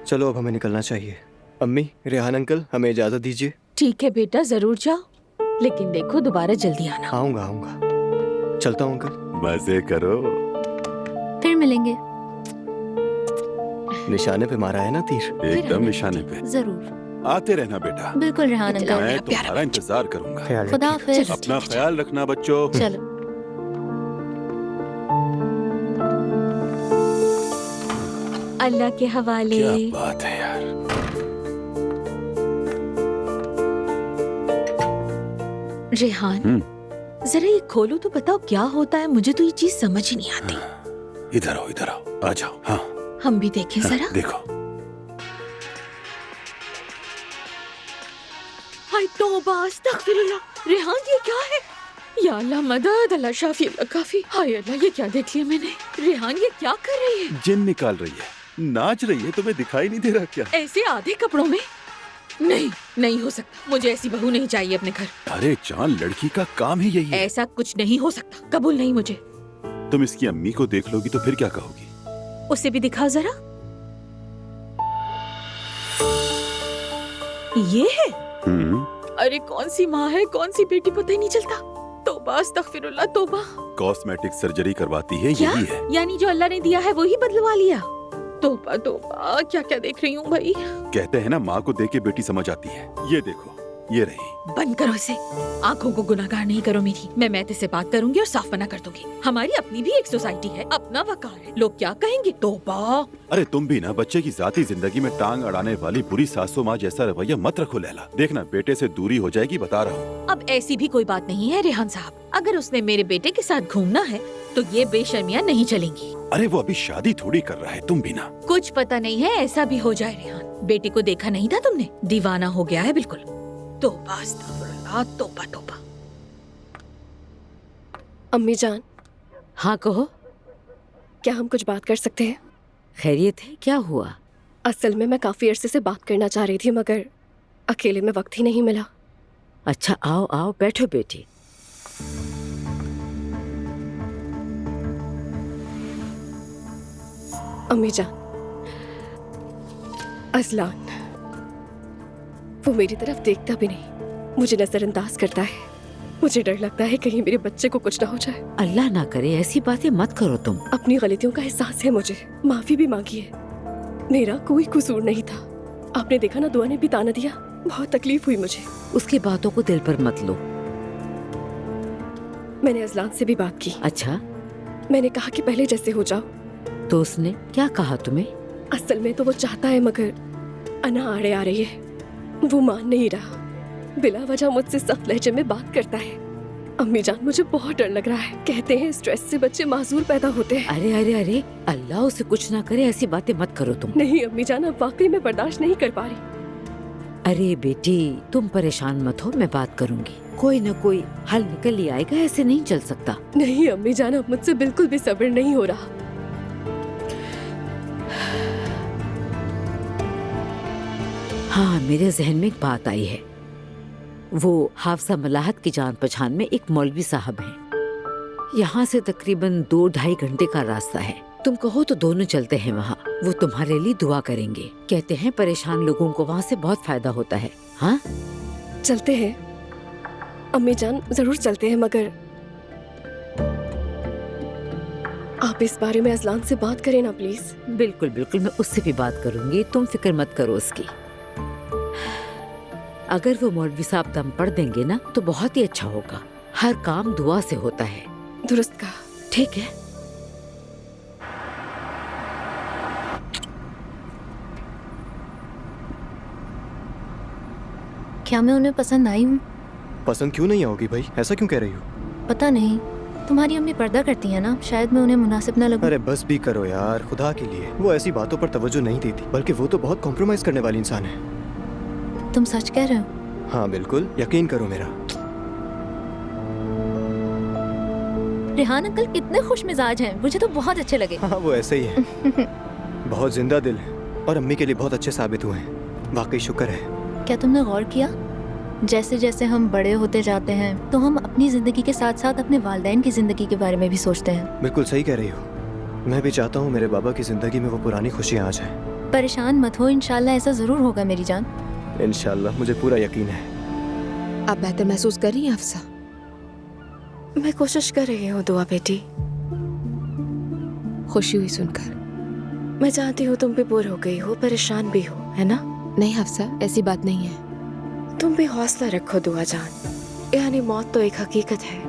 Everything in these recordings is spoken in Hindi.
चलो अब हमें निकलना चाहिए। अम्मी, रेहान अंकल, हमें इजाजत दीजिए। ठीक है बेटा, जरूर जाओ, लेकिन देखो दोबारा जल्दी आना। आऊंगा आऊंगा। चलता हूँ अंकल। मजे करो, फिर मिलेंगे। निशाने पे मारा है ना तीर? एकदम निशाने पे। जरूर, आते रहना बेटा, बिल्कुल रेहान अंकल। मैं तुम्हारा इंतजार करूंगा। ख्याल खुदा रखिए। हाफिज। अपना ख्याल रखना बच्चों। चलो। अल्लाह के हवाले। क्या बात है यार। रेहान, जरा ये खोलो तो बताओ क्या होता है, मुझे तो ये चीज समझ ही नहीं आती। इधर आओ, इधर आओ, आ जाओ। हाँ हम भी देखें जरा। देखो। हाय तौबा, अस्तगफिरुल्लाह। रेहान ये क्या है? या अल्लाह मदद, अल्लाह शाफी, अल्लाह काफी। हाय अल्लाह, ये क्या देख लिया मैंने? रेहान ये क्या कर रही है? जिन निकाल रही है, नाच रही है, तुम्हें दिखाई नहीं दे रहा क्या? ऐसे आधे कपड़ों में? नहीं, नहीं हो सकता। मुझे ऐसी बहू नहीं चाहिए अपने घर। अरे जान, लड़की का काम ही यही है। ऐसा कुछ नहीं हो सकता, कबूल नहीं मुझे। तुम इसकी अम्मी को देख लोगी तो फिर क्या कहोगी? उसे भी दिखाओ जरा। ये है? अरे कौन सी माँ है, कौन सी बेटी, पता ही नहीं चलता। तौबा, अस्तगफिरुल्लाह, तौबा। कॉस्मेटिक सर्जरी करवाती है, क्या? यही है। यानी जो अल्लाह ने दिया है वही बदलवा लिया? तौबा तौबा, क्या क्या देख रही हूँ भाई। कहते हैं ना, माँ को देख के बेटी समझ आती है। ये देखो, ये रही। बंद करो इसे, आंखों को गुनाहगार नहीं करो मेरी। मैं मैते से बात करूंगी और साफ मना कर दूंगी। हमारी अपनी भी एक सोसाइटी है, अपना वकार है, लोग क्या कहेंगे। तौबा। अरे तुम भी ना बच्चे की जाती जिंदगी में टांग अड़ाने वाली बुरी सासू माँ जैसा रवैया मत रखो लैला। देखना बेटे से दूरी हो जाएगी, बता रहा हूँ। अब ऐसी भी कोई बात नहीं है रेहान साहब, अगर उसने मेरे बेटे के साथ घूमना है तो ये बेशर्मियाँ नहीं चलेंगी। अरे वो अभी शादी थोड़ी कर रहा है, तुम भी ना। कुछ पता नहीं है, ऐसा भी हो जाए रेहान। बेटे को देखा नहीं था तुमने? दीवाना हो गया है बिल्कुल। तौबा अस्तगफिरुल्लाह, तौबा तौबा। अम्मी जान, हाँ कहो। क्या हम कुछ बात कर सकते हैं? खैरियत है, क्या हुआ? असल में मैं काफी अरसे से बात करना चाह रही थी, मगर अकेले में वक्त ही नहीं मिला। अच्छा आओ आओ, बैठो बेटी। अम्मी जान, अजलान वो मेरी तरफ देखता भी नहीं, मुझे नजरअंदाज करता है। मुझे डर लगता है कहीं मेरे बच्चे को कुछ ना हो जाए। अल्लाह ना करे, ऐसी बातें मत करो तुम। अपनी गलतियों का एहसास है मुझे, माफी भी मांगी है। मेरा कोई कसूर नहीं था। आपने देखा ना, दुआ ने भी ताना दिया। बहुत तकलीफ हुई मुझे। उसकी बातों को दिल पर मत लो। मैंने अजलान से भी बात की। अच्छा, मैंने कहा कि पहले जैसे हो जाओ। तो उसने क्या कहा तुम्हें? असल में तो वो चाहता है, मगर अना आड़े आ रही है। वो मान नहीं रहा, बिला वजह मुझसे सख्त लहजे में बात करता है। अम्मी जान, मुझे बहुत डर लग रहा है। कहते हैं स्ट्रेस से बच्चे मासूर पैदा होते हैं। अरे अरे अरे, अल्लाह उसे कुछ ना करे, ऐसी बातें मत करो तुम। नहीं अम्मी जान, अब वाकई में बर्दाश्त नहीं कर पा रही। अरे बेटी, तुम परेशान मत हो, मैं बात करूंगी। कोई न कोई हल निकल ही आएगा, ऐसे नहीं चल सकता। नहीं अम्मी जान, अब मुझसे बिल्कुल भी सब्र नहीं हो रहा। हाँ, मेरे जहन में एक बात आई है। वो हाफसा मलाहत की जान पहचान में एक मौलवी साहब हैं। यहाँ से तकरीबन 2-2.5 घंटे का रास्ता है। तुम कहो तो दोनों चलते हैं वहाँ। वो तुम्हारे लिए दुआ करेंगे। कहते हैं परेशान लोगों को वहाँ से बहुत फायदा होता है। हाँ चलते हैं अम्मी जान, जरूर चलते हैं, मगर आप इस बारे में अजलान से बात करें ना प्लीज। बिल्कुल बिल्कुल, मैं उससे भी बात करूंगी, तुम फिक्र मत करो उसकी। अगर वो मौलवी साहब दम पढ़ देंगे ना तो बहुत ही अच्छा होगा। हर काम दुआ से होता है। दुरुस्त कहा। ठीक है। क्या मैं उन्हें पसंद आई हूँ? पसंद क्यों नहीं आओगी भाई, ऐसा क्यों कह रही हो? पता नहीं, तुम्हारी अम्मी पर्दा करती है ना, शायद मैं उन्हें मुनासिब न लगूं। अरे बस भी करो यार, खुदा के लिए। वो ऐसी बातों पर तवज्जो नहीं देती, बल्कि वो तो बहुत कॉम्प्रोमाइज करने वाली इंसान है। तुम सच कह रहे हो? हाँ बिल्कुल, यकीन करो मेरा। रेहान अंकल कितने खुश मिजाज हैं, मुझे तो बहुत अच्छे लगे। हाँ वो ऐसे ही है। बहुत जिंदा दिल है और अम्मी के लिए बहुत अच्छे साबित हुए हैं। वाकई शुक्र है। क्या तुमने गौर किया, जैसे जैसे हम बड़े होते जाते हैं तो हम अपनी जिंदगी के साथ साथ अपने वालिदैन की जिंदगी के बारे में भी सोचते हैं। बिल्कुल सही कह रही हो। मैं भी चाहता हूँ मेरे बाबा की जिंदगी में वो पुरानी खुशियाँ आ जाएं। परेशान मत हो, इंशाल्लाह ऐसा ज़रूर होगा मेरी जान। इंशाल्लाह, मुझे पूरा यकीन है। आप बेहतर महसूस कर रही हैं अफसा? मैं कोशिश कर रही हूँ दुआ बेटी। खुशी हुई सुनकर। मैं जानती हूँ तुम भी बोर हो गई हो, परेशान भी हो, है ना? नहीं हफ्सा, ऐसी बात नहीं है। तुम भी हौसला रखो दुआ जान, यानी मौत तो एक हकीकत है।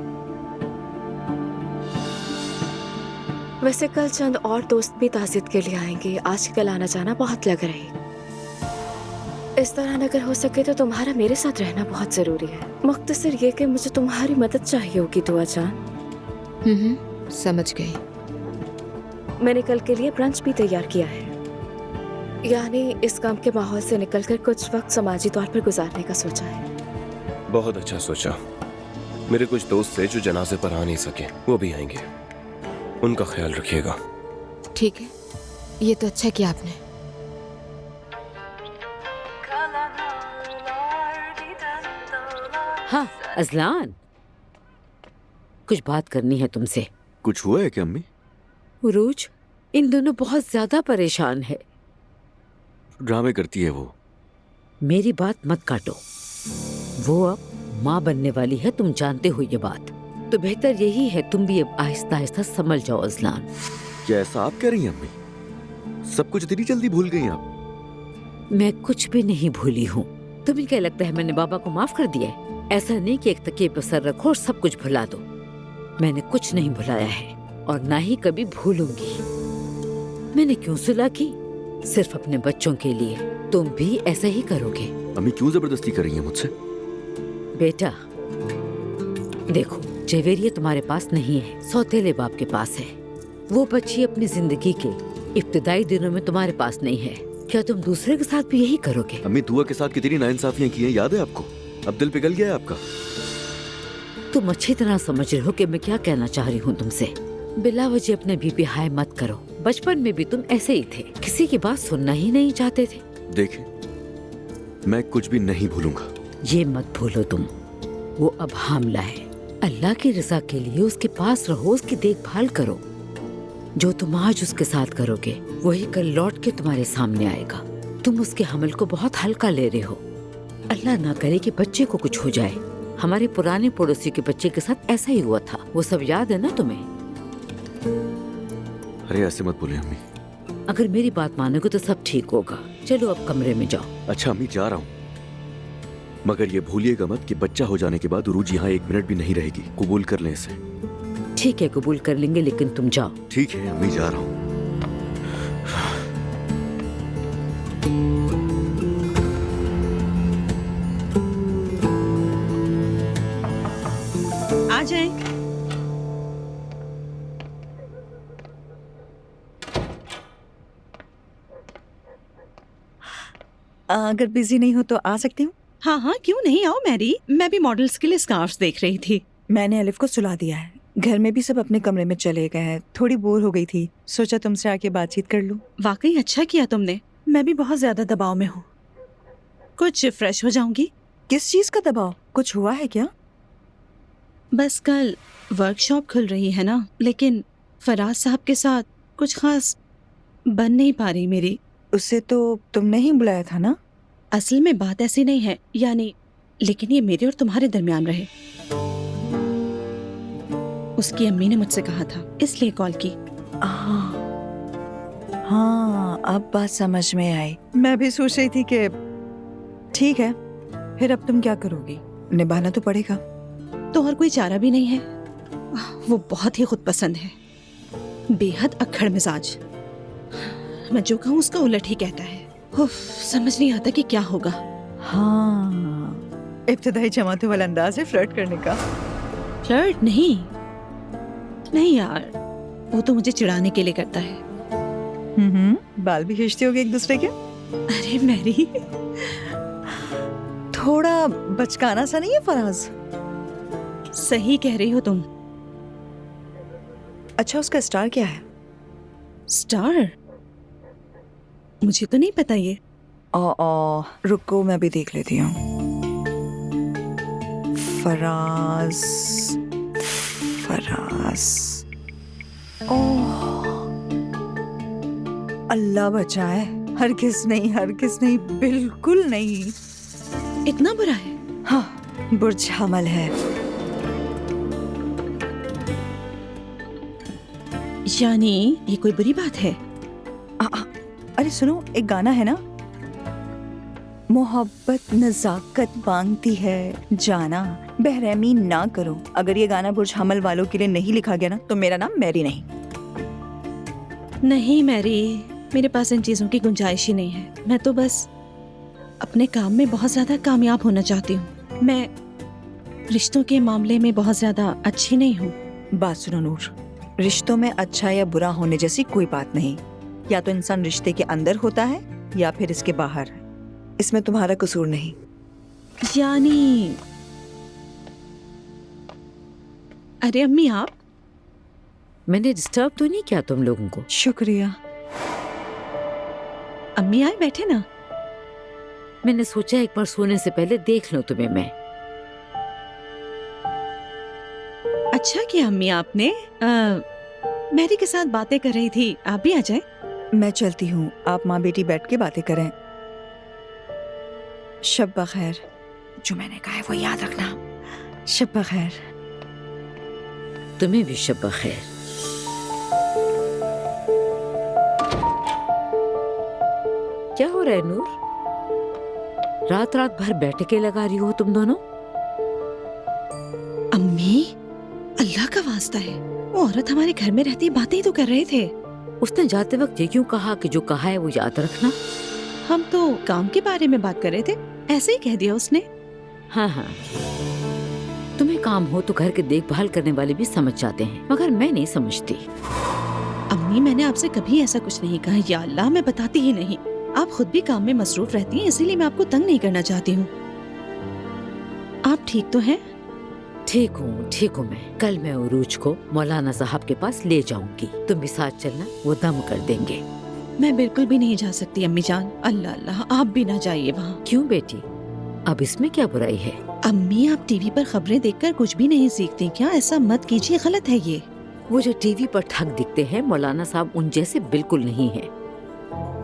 वैसे कल चंद और दोस्त भी ताज़ियत के लिए आएंगे, आजकल आना जाना बहुत लग रही। इस तरह अगर हो सके तो तुम्हारा मेरे साथ रहना बहुत जरूरी है। मुख्तसर ये कि मुझे तुम्हारी मदद चाहिए होगी दुआ जान। समझ गई। मैंने कल के लिए ब्रंच भी तैयार किया है, यानी इस काम के माहौल से निकलकर कुछ वक्त समाजी तौर पर गुजारने का सोचा है। बहुत अच्छा सोचा। मेरे कुछ दोस्त थे जो जनाजे पर आ नहीं सके, वो भी आएंगे, उनका ख्याल रखिएगा। ठीक है, ये तो अच्छा किया आपने। हाँ अजलान, कुछ बात करनी है तुमसे। कुछ हुआ है क्या अम्मी? उरूज, इन दोनों बहुत ज्यादा परेशान है। ड्रामे करती है वो। मेरी बात मत काटो, वो अब माँ बनने वाली है, तुम जानते हो ये बात। तो बेहतर यही है तुम भी अब आहिस्ता आहिस्ता समझ जाओ अजलान। क्या ऐसा आप कह रही हैं अम्मी? सब कुछ इतनी जल्दी भूल गई आप? मैं कुछ भी नहीं भूली हूँ। तुम्हें क्या लगता है मैंने बाबा को माफ कर दिया है? ऐसा नहीं कि एक तकिए पर सर रखो और सब कुछ भुला दो। मैंने कुछ नहीं भुलाया है और ना ही कभी भूलूंगी। मैंने क्यों सुलह की? सिर्फ अपने बच्चों के लिए। तुम भी ऐसा ही करोगे? अम्मी क्यों जबरदस्ती कर रही हैं मुझसे? बेटा देखो, जवेरिया तुम्हारे पास नहीं है, सौतेले बाप के पास है। वो बच्ची अपनी जिंदगी के इब्तिदाई दिनों में तुम्हारे पास नहीं है। क्या तुम दूसरे के साथ भी यही करोगे? अम्मी दुआ के साथ कितनी नाइंसाफियां की हैं, याद है आपको? अब दिल पिघल गया है आपका? तुम अच्छी तरह समझ रहे हो कि मैं क्या कहना चाह रही हूँ तुमसे। बिला वजह अपने बीपी हाई मत करो। बचपन में भी तुम ऐसे ही थे, किसी की बात सुनना ही नहीं चाहते थे। देखें, मैं कुछ भी नहीं भूलूंगा। ये मत भूलो तुम, वो अब हामला है। अल्लाह की रजा के लिए उसके पास रहो, उसकी देखभाल करो। जो तुम आज उसके साथ करोगे वही कल लौट के तुम्हारे सामने आएगा। तुम उसके हमल को बहुत हल्का ले रहे हो। अल्लाह ना करे कि बच्चे को कुछ हो जाए। हमारे पुराने पड़ोसी के बच्चे के साथ ऐसा ही हुआ था, वो सब याद है ना तुम्हें? अरे ऐसे मत बोले अम्मी। अगर मेरी बात मानोगे तो सब ठीक होगा। चलो अब कमरे में जाओ। अच्छा अम्मी, जा रहा हूँ, मगर ये भूलिएगा मत कि बच्चा हो जाने के बाद उरूज यहाँ 1 मिनट भी नहीं रहेगी। कबूल कर लें इसे। ठीक है, कबूल कर लेंगे, लेकिन तुम जाओ। ठीक है अम्मी, जा रहा हूँ। आ जाए। अगर बिजी नहीं हो तो आ सकती हूँ? हाँ हाँ, क्यों नहीं, आओ मैरी। मैं भी मॉडल्स के लिए स्कार्फ्स देख रही थी। मैंने अलिफ को सुला दिया है, घर में भी सब अपने कमरे में चले गए हैं। थोड़ी बोर हो गई थी, सोचा तुमसे आके बातचीत कर लूँ। वाकई अच्छा किया तुमने। मैं भी बहुत ज्यादा दबाव में हूँ, कुछ फ्रेश हो जाऊंगी। किस चीज का दबाव? कुछ हुआ है क्या? बस कल वर्कशॉप खुल रही है ना, लेकिन फराज साहब के साथ कुछ खास बन नहीं पा रही मेरी। उसे तो तुमने ही बुलाया था ना? असल में बात ऐसी नहीं है, यानी, लेकिन ये मेरे और तुम्हारे दरमियान रहे। उसकी अम्मी ने मुझसे कहा था, इसलिए कॉल की। हाँ, अब बात समझ में आई। मैं भी सोच रही थी कि ठीक है, फिर अब तुम क्या करोगी? निभाना तो पड़ेगा। तो और कोई चारा भी नहीं है। वो बहुत ही खुद पसंद है, बेहद अक्खड़ मिजाज। मैं जो कहूँ उसका उलट ही कहता है। उफ, समझ नहीं आता कि क्या होगा। हाँ, इब्तिदाई जमातों वाला अंदाज है फ्लर्ट करने का। फ्लर्ट नहीं, नहीं यार, वो तो मुझे चिढ़ाने के लिए करता है। बाल भी खींचते होगे एक दूसरे के? अरे मैरी, थोड़ा बचकाना सा नहीं है फराज? सही कह रही हो तुम। अच्छा, उसका स्टार क्या है? स्टार? मुझे तो नहीं पता ये। रुको मैं भी देख लेती हूँ। फराज, फराज। ओह, अल्लाह बचाए, हरगिज नहीं, हरगिज नहीं, बिल्कुल नहीं। इतना बुरा है? हाँ, बुर्ज हमल है। यानी ये कोई बुरी बात है? अरे सुनो, एक गाना है ना, मोहब्बत नजाकत मांगती है, जाना बेरहमी ना करो। अगर ये गाना बुर्ज हमल वालों के लिए नहीं लिखा गया ना, तो मेरा नाम मैरी नहीं। नहीं मैरी, मेरे पास इन चीजों की गुंजाइश ही नहीं है। मैं तो बस अपने काम में बहुत ज्यादा कामयाब होना चाहती हूँ। मैं रिश्तों के मामले में बहुत ज्यादा अच्छी नहीं हूँ। बात सुनो नूर, रिश्तों में अच्छा या बुरा होने जैसी कोई बात नहीं। या तो इंसान रिश्ते के अंदर होता है या फिर इसके बाहर। इसमें तुम्हारा कसूर नहीं। यानी अरे अम्मी, आप? मैंने डिस्टर्ब तो नहीं किया तुम लोगों को? शुक्रिया। अम्मी आए, बैठे ना। मैंने सोचा एक बार सोने से पहले देख लो तुम्हें मैं। अच्छा किया अम्मी आपने। मैरी के साथ बातें कर रही थी, आप भी आ जाए। मैं चलती हूँ, आप माँ बेटी बैठ के बातें करें। शब बखैर। जो मैंने कहा है वो याद रखना। शब बखैर। तुम्हें भी शब बखैर। क्या हो रहा है नूर? रात रात भर बैठके लगा रही हो तुम दोनों? अम्मी, अल्लाह का वास्ता है, वो औरत हमारे घर में रहती बातें ही तो कर रहे थे। उसने जाते वक्त ये क्यों कहा कि जो कहा है वो याद रखना? हम तो काम के बारे में बात कर रहे थे, ऐसे ही कह दिया उसने। हाँ हाँ, तुम्हें काम हो तो घर के देखभाल करने वाले भी समझ जाते हैं, मगर मैं नहीं समझती। अम्मी, मैंने आपसे कभी ऐसा कुछ नहीं कहा। या अल्लाह, मैं बताती ही नहीं। आप खुद भी काम में मसरूफ रहती हैं, इसीलिए मैं आपको तंग नहीं करना चाहती हूँ। आप ठीक तो हैं? ठीक हूँ मैं। कल मैं उरूज को मौलाना साहब के पास ले जाऊंगी, तुम भी साथ चलना, वो दम कर देंगे। मैं बिल्कुल भी नहीं जा सकती अम्मी जान। अल्लाह अल्लाह, आप भी ना जाइए वहाँ। क्यों बेटी, अब इसमें क्या बुराई है? अम्मी, आप टीवी पर खबरें देखकर कुछ भी नहीं सीखती क्या? ऐसा मत कीजिए, गलत है ये। वो जो टीवी पर ठग दिखते हैं, मौलाना साहब उन जैसे बिल्कुल नहीं है।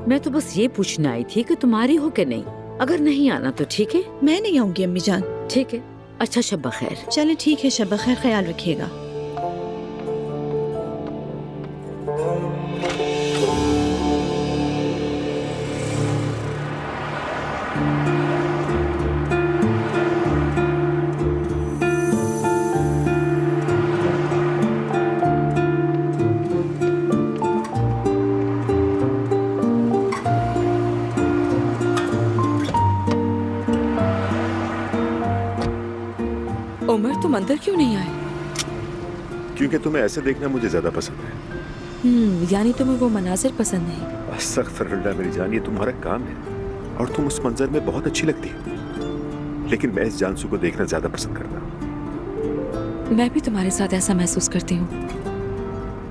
मैं तो बस ये पूछने आई थी कि तुम्हारी हो कि नहीं। अगर नहीं आना तो ठीक है। मैं नहीं आऊंगी अम्मी जान। ठीक है, अच्छा शब बखैर। चले ठीक है, शब बखैर, ख्याल रखिएगा। उमर, तुम अंदर क्यों नहीं आए? क्योंकि तुम्हें ऐसे देखना मुझे ज्यादा पसंद है। यानी तुम्हें वो मनाजिर पसंद नहीं? अस्तगफिरुल्लाह मेरी जान, ये तुम्हारा काम है और तुम उस मंजर में बहुत अच्छी लगती है, लेकिन मैं इस जानसू को देखना ज्यादा पसंद करता हूँ। मैं भी तुम्हारे साथ ऐसा महसूस करती हूँ।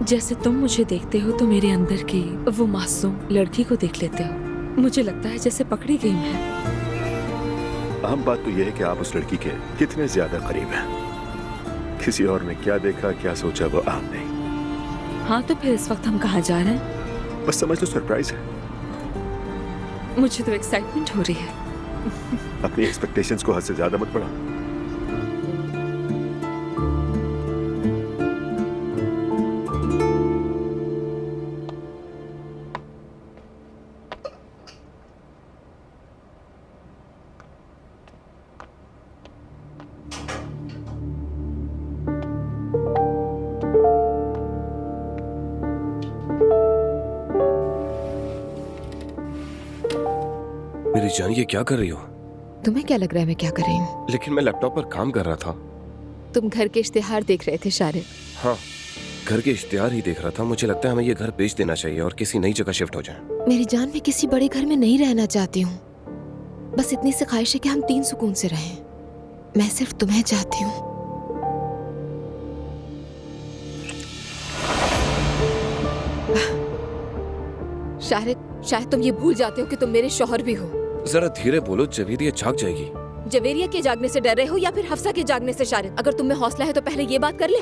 जैसे तुम मुझे देखते हो तो मेरे अंदर की वो मासूम लड़की को देख लेते हो। मुझे लगता है जैसे पकड़ी गई मैं। अहम बात तो यह है कि आप उस लड़की के कितने ज्यादा करीब हैं। किसी और ने क्या देखा, क्या सोचा, वो अहम नहीं। हाँ, तो फिर इस वक्त हम कहाँ जा रहे हैं? बस समझ लो सरप्राइज है। मुझे तो एक्साइटमेंट हो रही है। अपनी एक्सपेक्टेशंस को हद से ज्यादा मत बढ़ाओ। मेरी जान, ये क्या कर रही हो? तुम्हें क्या लग रहा है मैं क्या कर रही हूँ? लेकिन मैं लैपटॉप पर काम कर रहा था। तुम घर के इश्तिहार देख रहे थे शारिद। हाँ, घर के इश्तिहार ही देख रहा था। मुझे लगता है हमें ये घर बेच देना चाहिए और किसी नई जगह शिफ्ट हो जाएं। मेरी जान, मैं किसी बड़े घर में नहीं रहना चाहती हूँ। बस इतनी सी ख्वाहिश है कि हम 3 सुकून से रहें। मैं सिर्फ तुम्हें चाहती हूँ। शायद तुम ये भूल जाते हो कि तुम मेरे शौहर भी हो। जरा धीरे बोलो, जवेरिया जाग जाएगी। जवेरिया के जागने से डर रहे हो या फिर हफ्सा के जागने से? शारिद, अगर तुम में हौसला है तो पहले ये बात कर ले।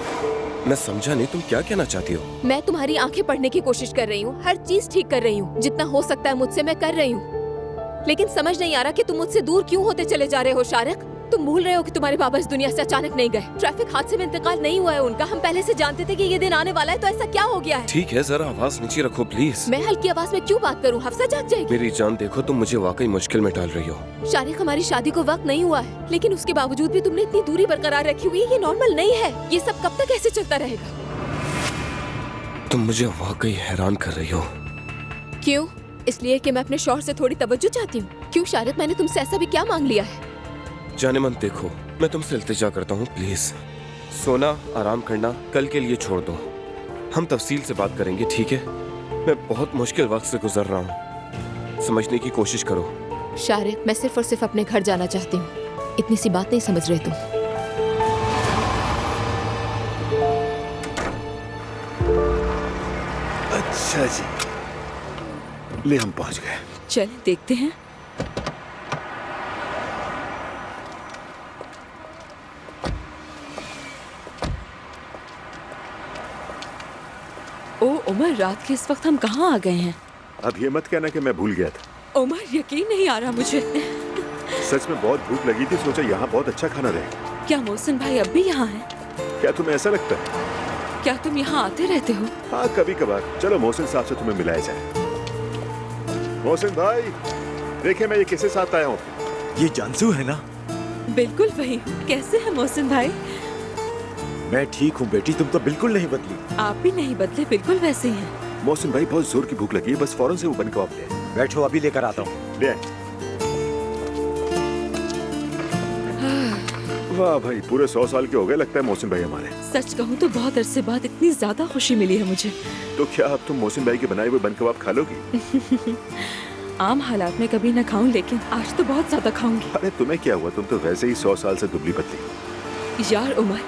मैं समझा नहीं, तुम क्या कहना चाहती हो? मैं तुम्हारी आंखें पढ़ने की कोशिश कर रही हूँ, हर चीज ठीक कर रही हूँ, जितना हो सकता है मुझसे मैं कर रही हूँ, लेकिन समझ नहीं आ रहा कि तुम मुझसे दूर क्यों होते चले जा रहे हो शारिक। तुम भूल रहे हो कि तुम्हारे बाबा इस दुनिया से अचानक नहीं गए, ट्रैफिक हादसे में इंतकाल नहीं हुआ है उनका। हम पहले से जानते थे कि ये दिन आने वाला है, तो ऐसा क्या हो गया है? ठीक है, जरा आवाज नीचे रखो प्लीज। मैं हल्की आवाज में क्यों बात करूँ? हफ्सा जाग जाएगी। मेरी जान देखो, तुम मुझे वाकई मुश्किल में डाल रही हो। शारिक, हमारी शादी को वक्त नहीं हुआ है, लेकिन उसके बावजूद भी तुमने इतनी दूरी बरकरार रखी हुई है, ये नॉर्मल नहीं है। ये सब कब तक ऐसे चलता रहेगा? तुम मुझे वाकई हैरान कर रही हो। क्यों? इसलिए कि मैं अपने शौहर से थोड़ी तवज्जो चाहती हूँ? क्यों शारिक, मैंने तुमसे ऐसा भी क्या मांग लिया है? जाने मन देखो, मैं तुमसे इल्तिजा करता हूँ प्लीज, सोना आराम करना कल के लिए छोड़ दो, हम तफसील से बात करेंगे, ठीक है? मैं बहुत मुश्किल वक्त से गुजर रहा हूँ, समझने की कोशिश करो। शारिक, मैं सिर्फ और सिर्फ अपने घर जाना चाहती हूँ, इतनी सी बात नहीं समझ रहे तुम। अच्छा जी, ले हम पहुंच गए। चल देखते हैं। ओ उमर, रात के इस वक्त हम कहाँ आ गए हैं? अब ये मत कहना कि मैं भूल गया था। उमर, यकीन नहीं आ रहा मुझे। सच में बहुत भूख लगी थी, सोचा यहाँ बहुत अच्छा खाना रहेगा। क्या मोहसिन भाई अब भी यहाँ हैं? क्या तुम्हें ऐसा लगता है? क्या तुम यहाँ आते रहते हो? हाँ, कभी कभार। चलो मोहसिन साहब से तुम्हें मिलाया जाए। मोहसिन भाई, देखे मैं ये किसके साथ आया हूँ? ये जानसू है ना? बिल्कुल वही। कैसे है मोहसिन भाई? मैं ठीक हूँ बेटी, तुम तो बिल्कुल नहीं बदली। आप भी नहीं बदले, बिल्कुल वैसे ही हैं। मोहसिन भाई, बहुत जोर की भूख लगी है, बस फौरन से वो बन कबाब ले आए। बैठो, अभी लेकर आता हूँ। ले आए। वाह भाई, पूरे 100 साल के हो गए लगता है मोहसिन भाई हमारे। सच कहूँ तो बहुत अरसे बाद इतनी ज्यादा खुशी मिली है मुझे। तो क्या अब तुम मोहसिन भाई के बनाए हुए बन कबाब खा लोगी? आम हालात में कभी न खाऊं, लेकिन आज तो बहुत ज्यादा खाऊंगी। अरे तुम्हें क्या हुआ, तुम तो वैसे ही 100 साल से दुबली पतली। यार उमर,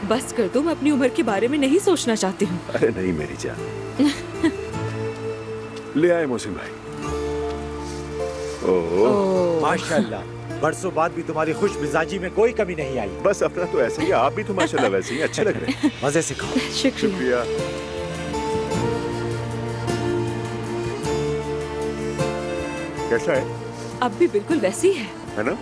बस कर दो, मैं अपनी उम्र के बारे में नहीं सोचना चाहती हूँ। अरे नहीं मेरी जान। ले आए मोहसिन भाई। ओह माशाल्लाह, बरसों बाद भी तुम्हारी खुश मिजाजी में कोई कमी नहीं आई। बस अपना तो ऐसे ही, आप भी तो माशाल्लाह वैसे ही अच्छे लग रहे हैं। मजे से खाओ। शुक्रिया। कैसा है? अब भी बिल्कुल वैसी है ना?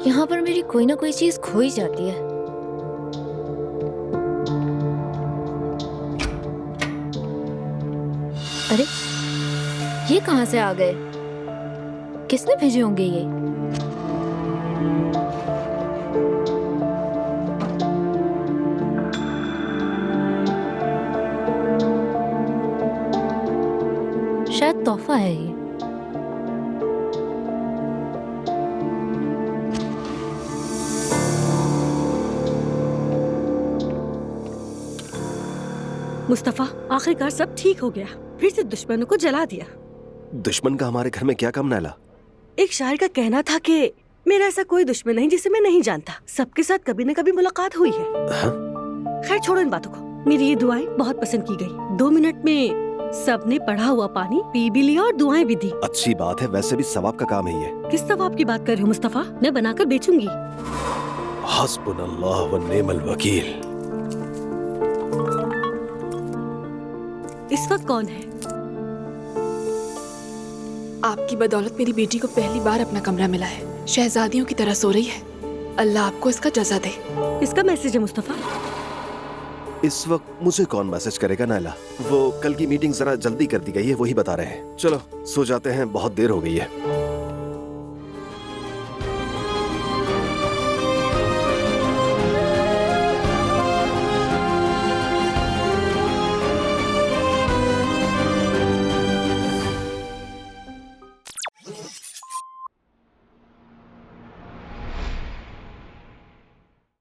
यहाँ पर मेरी कोई ना कोई चीज खो ही जाती है। अरे ये कहाँ से आ गए? किसने भेजे होंगे ये? शायद तोहफा है ये। मुस्तफा, आखिरकार सब ठीक हो गया, फिर से दुश्मनों को जला दिया। दुश्मन का हमारे घर में क्या काम नाला? एक शायर का कहना था कि मेरा ऐसा कोई दुश्मन नहीं जिसे मैं नहीं जानता, सबके साथ कभी न कभी मुलाकात हुई है। खैर छोड़ो इन बातों को, मेरी ये दुआएं बहुत पसंद की गई। 2 मिनट में सबने पढ़ा हुआ पानी पी भी लिया और दुआएं भी दी। अच्छी बात है, वैसे भी सवाब का काम है ये। किस सवाब की बात कर रहे हो मुस्तफा? मैं बनाकर बेचूंगी। हस्बुनल्लाह व निअमल वकील। इस वक्त कौन है? आपकी बदौलत मेरी बेटी को पहली बार अपना कमरा मिला है, शहजादियों की तरह सो रही है। अल्लाह आपको इसका जज़ा दे। इसका मैसेज है मुस्तफा। इस वक्त मुझे कौन मैसेज करेगा नाला? वो कल की मीटिंग जरा जल्दी कर दी गई है, वही बता रहे हैं। चलो सो जाते हैं, बहुत देर हो गई है।